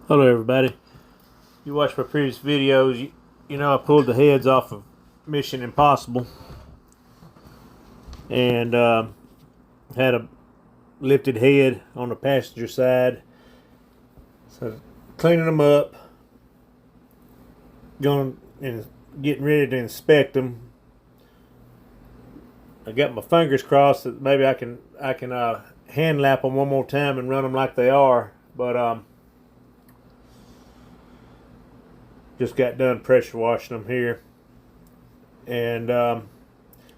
Hello everybody. You watched my previous videos. You know I pulled the heads off of Mission Impossible and had a lifted head on the passenger side. So cleaning them up, going and getting ready to inspect them. I got my fingers crossed that maybe I can hand lap them one more time and run them like they are, but just got done pressure washing them here, and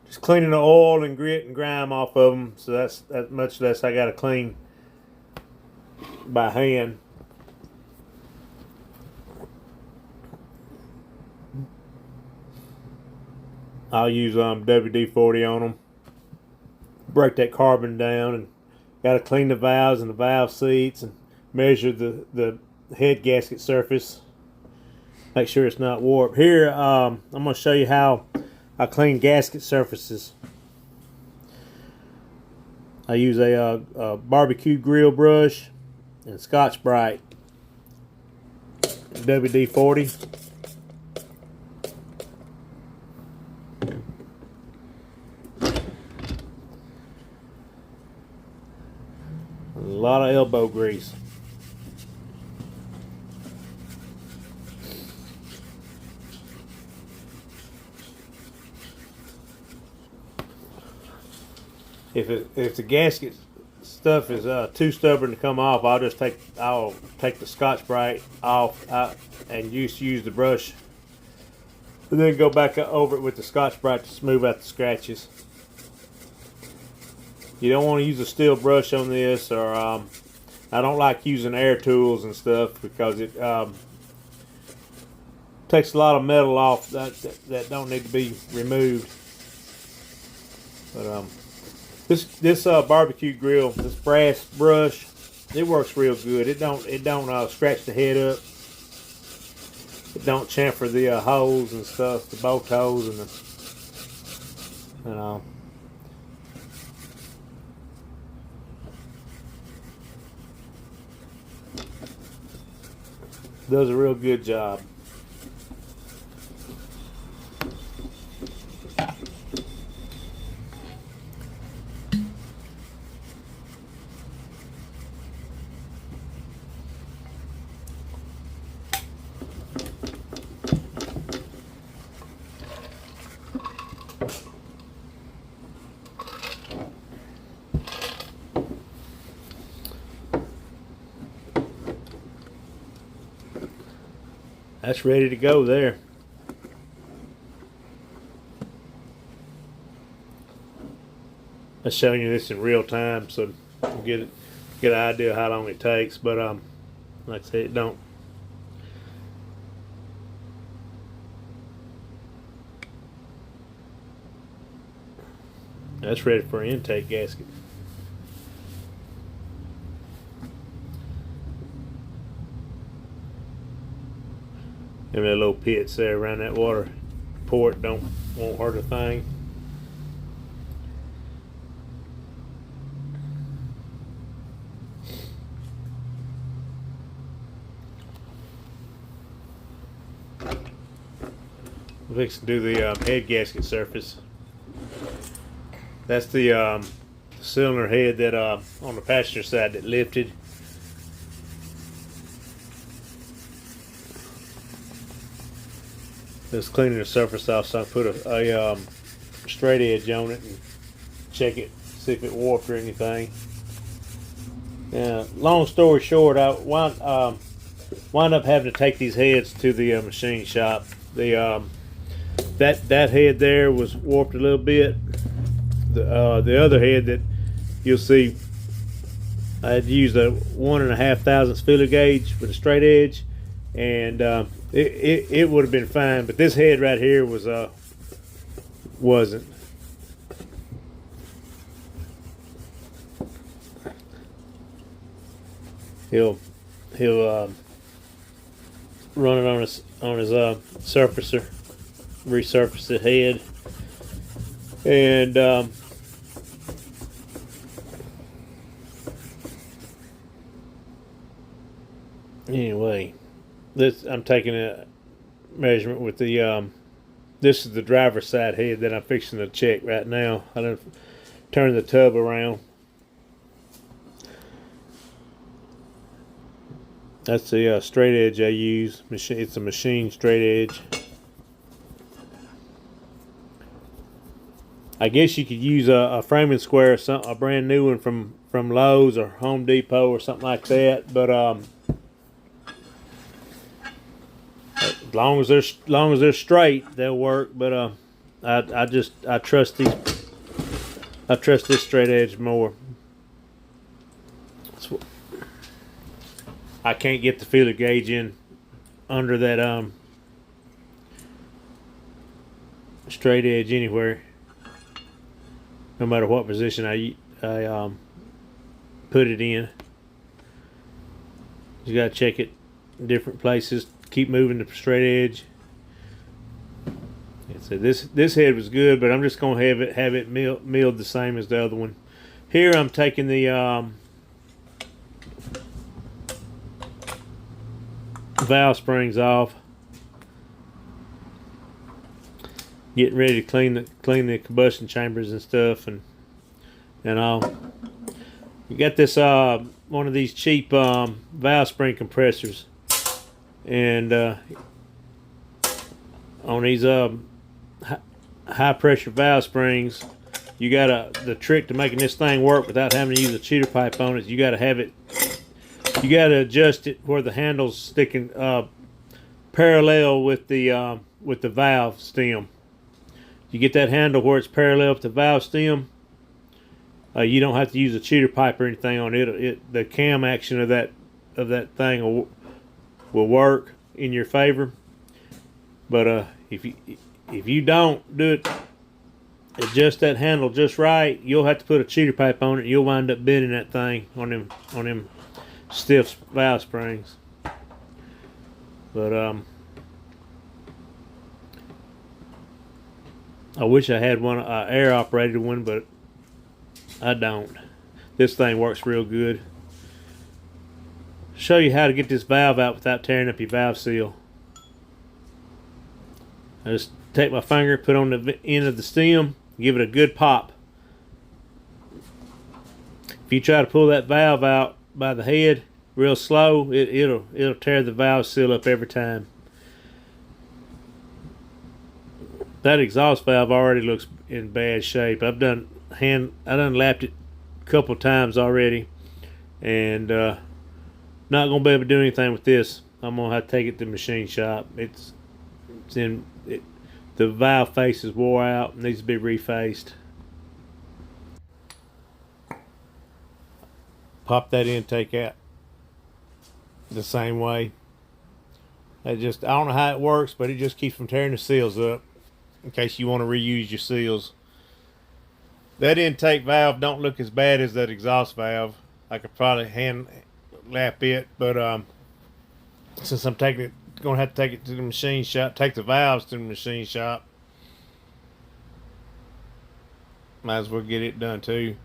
just cleaning the oil and grit and grime off of them. So that's much less I got to clean by hand. I'll use WD-40 on them. Break that carbon down, and got to clean the valves and the valve seats and measure the head gasket surface. Make sure it's not warped. Here, I'm going to show you how I clean gasket surfaces. I use a barbecue grill brush and Scotch-Brite WD-40. A lot of elbow grease. If the gasket stuff is too stubborn to come off, I'll take the Scotch-Brite off and use the brush, and then go back over it with the Scotch-Brite to smooth out the scratches. You don't want to use a steel brush on this, or I don't like using air tools and stuff because it takes a lot of metal off that don't need to be removed. But this barbecue grill, this brass brush, it works real good. It don't scratch the head up. It don't chamfer the holes and stuff, the bolt holes and the does a real good job. That's ready to go there. I'm showing you this in real time so you get an idea of how long it takes. But like I said, it don't. That's ready for an intake gasket. And that little pits there around that water port won't hurt a thing. We're fixing to do the head gasket surface. That's the cylinder head that on the passenger side that lifted. Just cleaning the surface off, so I put a straight edge on it and check it, see if it warped or anything. Long story short, I wound up having to take these heads to the machine shop. The that head there was warped a little bit. The other head that you'll see, I had used a 1.5 thousandths feeler gauge with a straight edge, and it would have been fine, but this head right here wasn't. He'll run it on his surfacer, resurface the head, and Anyway, this I'm taking a measurement with the this is the driver's side head that I'm fixing to check right now. I done turn the tub around. That's the straight edge I use. It's a machine straight edge. I guess you could use a framing square, or a brand new one from Lowe's or Home Depot or something like that. But as long as they're straight, they'll work. But I trust these. I trust this straight edge more. I can't get the feeler gauge in under that straight edge anywhere. No matter what position I put it in, you gotta check it in different places. Keep moving the straight edge. So this head was good, but I'm just gonna have it milled the same as the other one. Here I'm taking the valve springs off, getting ready to clean the combustion chambers and stuff and all. You got this one of these cheap valve spring compressors, and on these high pressure valve springs, you got the trick to making this thing work without having to use a cheater pipe on it. You got to have it. You got to adjust it where the handle's sticking parallel with the valve stem. You get that handle where it's parallel with the valve stem. You don't have to use a cheater pipe or anything on it. The cam action of that thing will work in your favor. But if you don't do it, adjust that handle just right, you'll have to put a cheater pipe on it. And you'll wind up bending that thing on them stiff valve springs. But I wish I had one air operated one, but I don't. This thing works real good. Show you how to get this valve out without tearing up your valve seal. I just take my finger, put on the end of the stem, give it a good pop. If you try to pull that valve out by the head real slow, it'll tear the valve seal up every time. That exhaust valve already looks in bad shape. I done lapped it a couple times already, and not gonna be able to do anything with this. I'm gonna have to take it to the machine shop. The valve face is wore out, needs to be refaced. Pop that intake out the same way. I don't know how it works, but it just keeps from tearing the seals up in case you want to reuse your seals. That intake valve don't look as bad as that exhaust valve. I could probably hand lap it, but since I'm gonna have to take it to the machine shop, take the valves to the machine shop, might as well get it done too.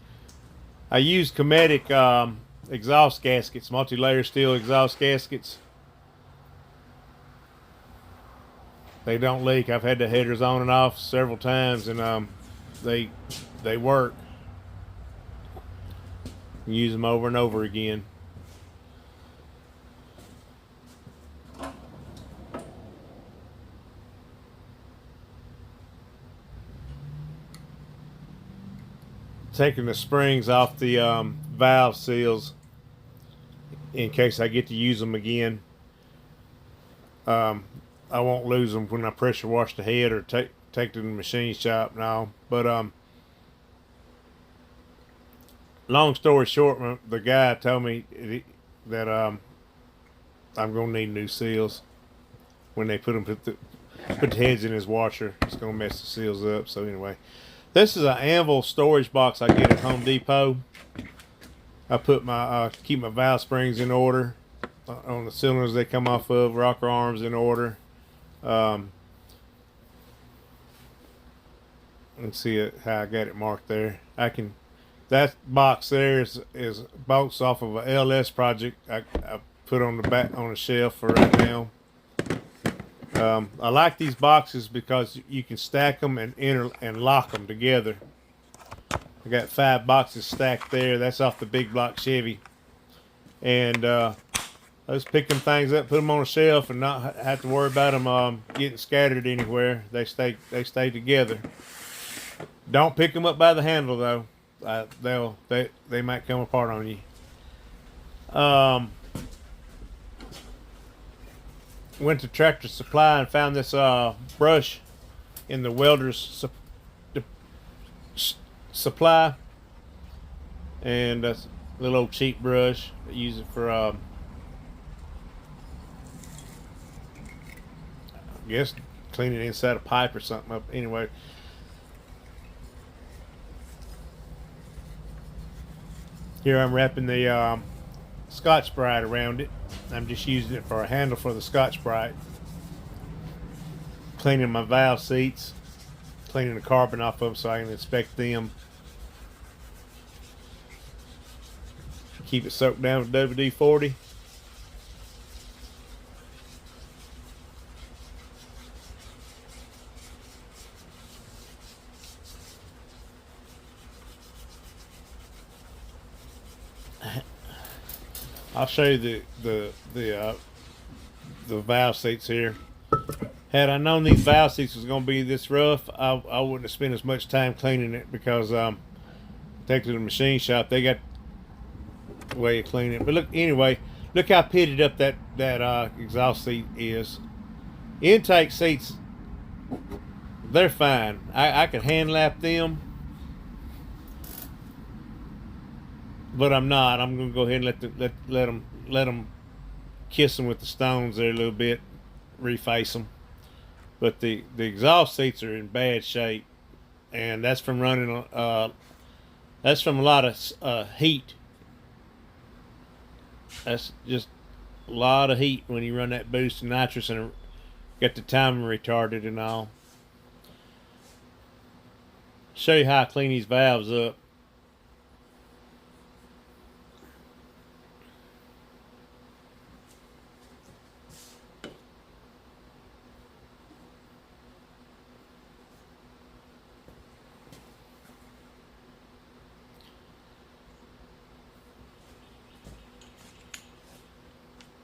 I use Cometic exhaust gaskets, multi-layer steel exhaust gaskets. They don't leak. I've had the headers on and off several times, and they work. Use them over and over again. Taking the springs off the valve seals in case I get to use them again. I won't lose them when I pressure wash the head or take to the machine shop now. But long story short, the guy told me that I'm gonna need new seals when they put the heads in his washer. It's gonna mess the seals up. So anyway, this is an anvil storage box I get at Home Depot. I put my keep my valve springs in order on the cylinders they come off of, rocker arms in order. Let's see how I got it marked there. That box there is bolts off of a LS project. I put on the back on the shelf for right now. I like these boxes because you can stack them and lock them together. I got 5 boxes stacked there. That's off the big block Chevy, and I just pick them things up, put them on a shelf, and not have to worry about them getting scattered anywhere. They stay together. Don't pick them up by the handle though. They might come apart on you. Went to Tractor Supply and found this brush in the welder's supply, and that's a little old cheap brush. I use it for I guess cleaning inside a pipe or something up. Anyway, here I'm wrapping the Scotch-Brite around it. I'm just using it for a handle for the Scotch-Brite. Cleaning my valve seats, cleaning the carbon off of them so I can inspect them. Keep it soaked down with WD-40. I'll show you the valve seats here. Had I known these valve seats was going to be this rough, I wouldn't have spent as much time cleaning it, because take to the machine shop, they got a way of cleaning it. But look, anyway, look how pitted up that exhaust seat is. Intake seats, they're fine. I could hand lap them, but I'm not. I'm gonna go ahead and let them kiss them with the stones there a little bit, reface them. But the exhaust seats are in bad shape, and that's from running. That's from a lot of heat. That's just a lot of heat when you run that boost of nitrous and get the timing retarded and all. Show you how I clean these valves up.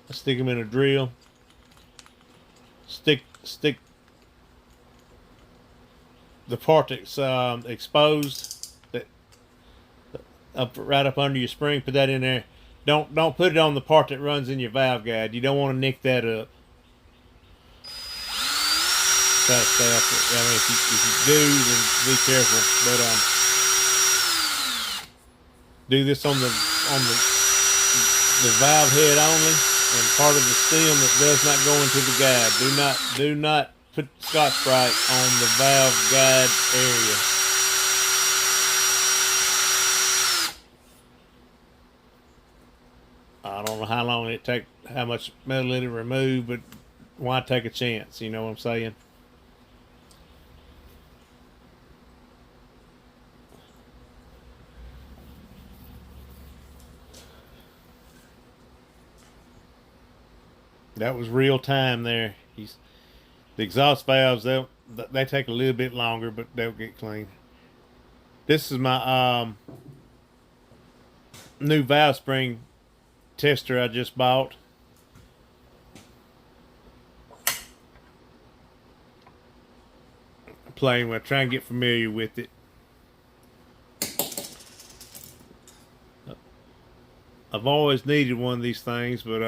I stick them in a drill. Stick the part that's exposed, that right up under your spring. Put that in there. Don't put it on the part that runs in your valve guide. You don't want to nick that up. Try to stay off it. I mean, if you do, then be careful. But do this on the valve head only, and part of the stem that does not go into the guide. Do not put Scotch-Brite on the valve guide area. I don't know how long it take, how much metal it'll remove, but why take a chance? You know what I'm saying? That was real time there. The exhaust valves, they take a little bit longer, but they'll get clean. This is my new valve spring tester I just bought. Playing with, trying to get familiar with it. I've always needed one of these things, but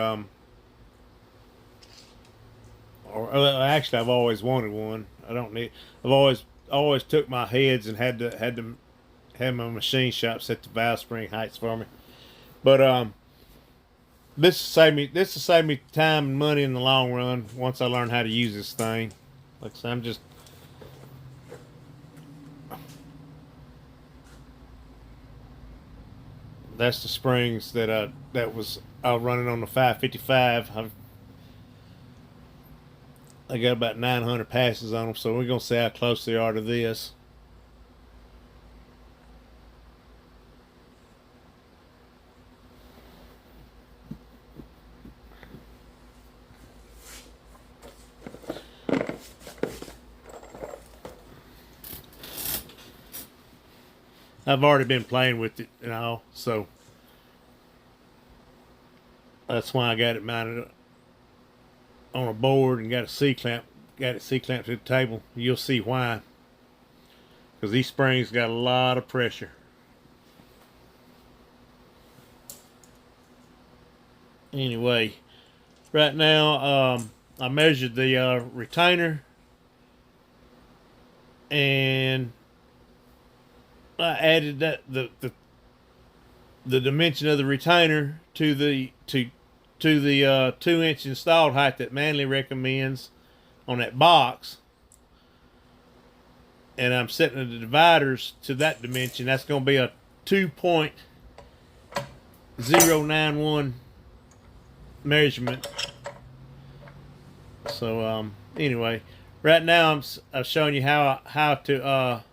actually, I've always wanted one. I don't need. I've always took my heads and had to have my machine shop set the valve spring heights for me. But this will save me time and money in the long run once I learn how to use this thing. Like I said, I'm just. That's the springs that I was running on the 555. I got about 900 passes on them, so we're going to see how close they are to this. I've already been playing with it and all, so that's why I got it mounted on a board and got a C-clamp. Got it C-clamped to the table. You'll see why. Because these springs got a lot of pressure. Anyway, right now I measured the retainer, and I added that the dimension of the retainer to the 2-inch installed height that Manley recommends on that box, and I'm setting the dividers to that dimension. That's going to be a 2.091 measurement. So anyway, right now I'm showing you how to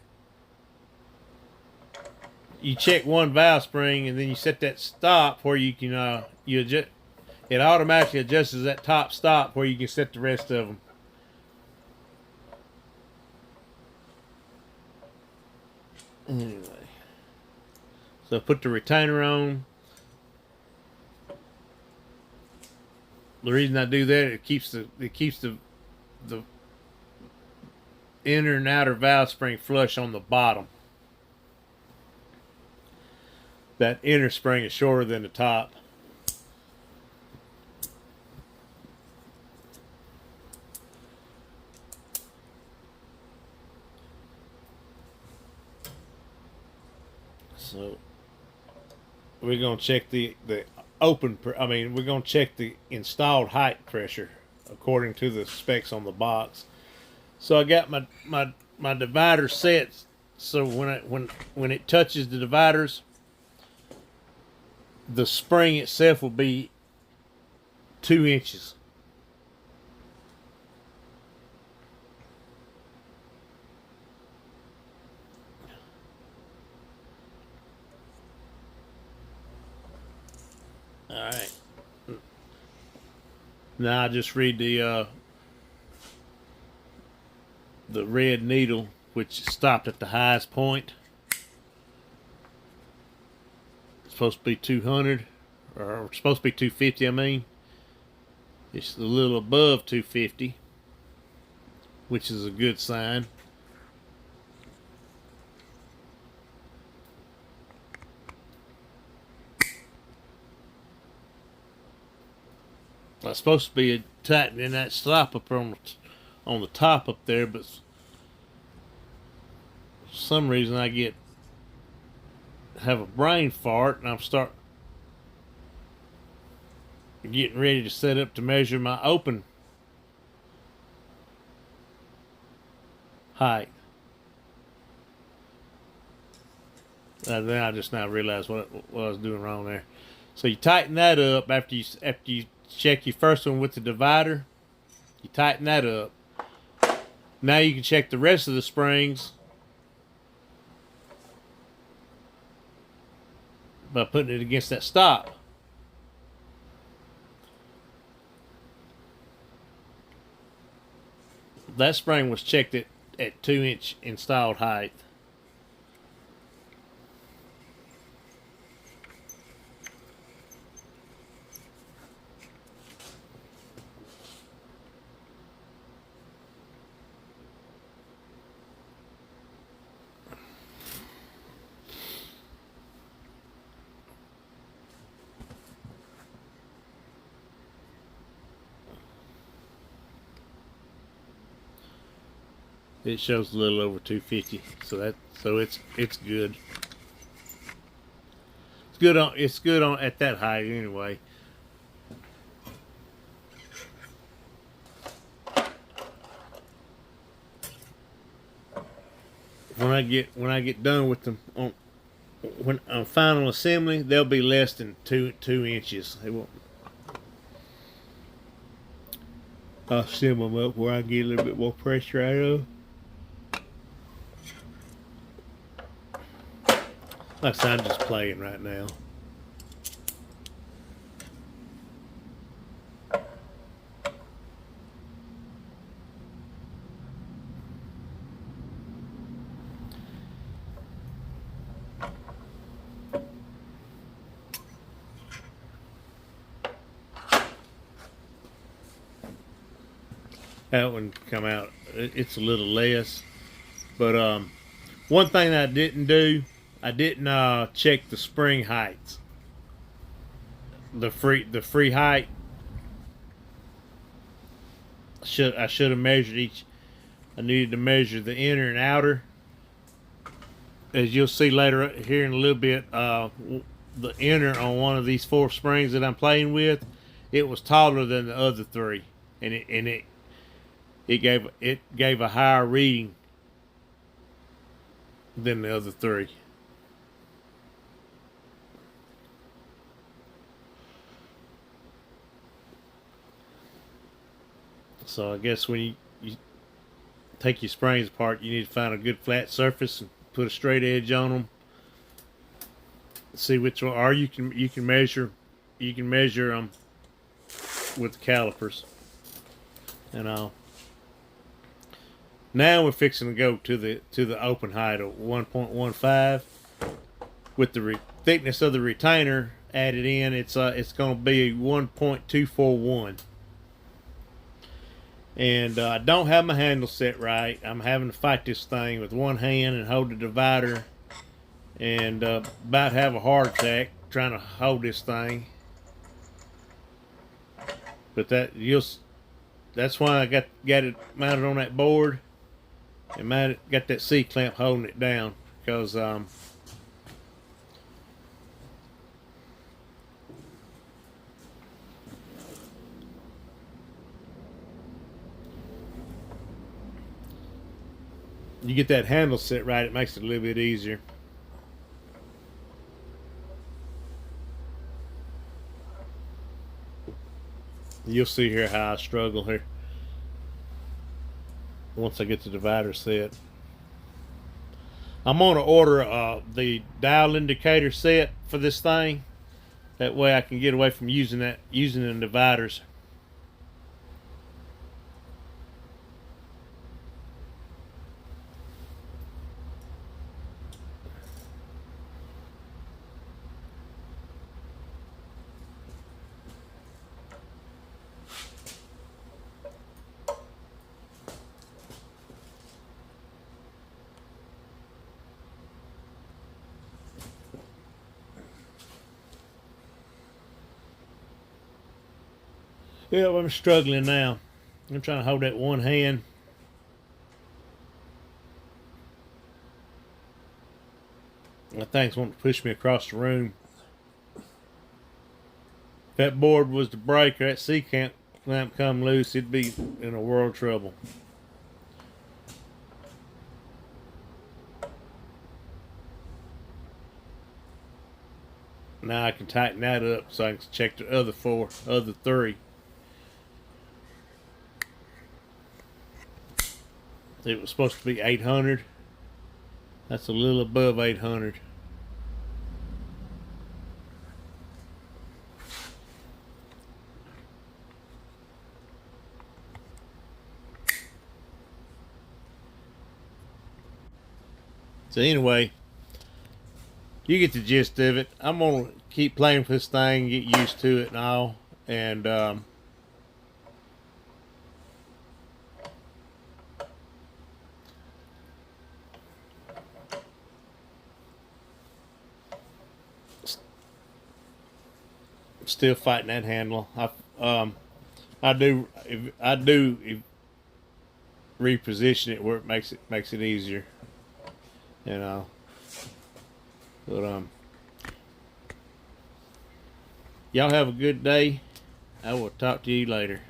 you check one valve spring, and then you set that stop where you can you adjust. It automatically adjusts that top stop where you can set the rest of them. Anyway, so put the retainer on. The reason I do that, it keeps the inner and outer valve spring flush on the bottom. That inner spring is shorter than the top. So we're gonna check the open. We're gonna check the installed height pressure according to the specs on the box. So I got my divider set. So when it touches the dividers, the spring itself will be 2 inches. All right. Now I just read the red needle, which stopped at the highest point. It's supposed to be 200, or supposed to be 250. I mean, it's a little above 250, which is a good sign. It's supposed to be tightening that stop up on the top up there, but for some reason I have a brain fart, and I'm getting ready to set up to measure my open height. And then I just now realized what I was doing wrong there. So you tighten that up after you check your first one with the divider. You tighten that up. Now you can check the rest of the springs by putting it against that stop. That spring was checked at 2-inch installed height. It shows a little over 250, so it's good. It's good on at that height anyway. When I get done with them on final assembly, they'll be less than 2 inches. They won't. I'll sim them up where I get a little bit more pressure out of them. Like I said, I'm just playing right now. That one come out. It's a little less, but one thing I didn't do, I didn't check the spring heights. The free height. I should have measured each. I needed to measure the inner and outer. As you'll see later here in a little bit, the inner on one of these 4 springs that I'm playing with, it was taller than the other 3, and it gave a higher reading than the other 3. So I guess when you take your springs apart, you need to find a good flat surface and put a straight edge on them. See which one, or you can measure them with the calipers. And now we're fixing to go to the open height of 1.15 with the thickness of the retainer added in. It's going to be 1.241. And I don't have my handle set right. I'm having to fight this thing with one hand and hold the divider, and about have a heart attack trying to hold this thing. But that's why I got it mounted on that board and got that C clamp holding it down, because you get that handle set right, it makes it a little bit easier. You'll see here how I struggle here once I get the divider set. I'm going to order the dial indicator set for this thing. That way I can get away from using the dividers. Yeah, I'm struggling now. I'm trying to hold that one hand. That thing's wanting to push me across the room. If that board was to break or that C clamp come loose, it'd be in a world of trouble. Now I can tighten that up so I can check the other 3. It was supposed to be 800. That's a little above 800. So anyway, you get the gist of it. I'm gonna keep playing with this thing, get used to it and all, and still fighting that handle. I do reposition it where it makes it easier, you know. But y'all have a good day. I will talk to you later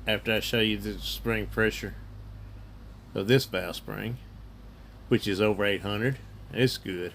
after I show you the spring pressure of this valve spring, which is over 800. It's good.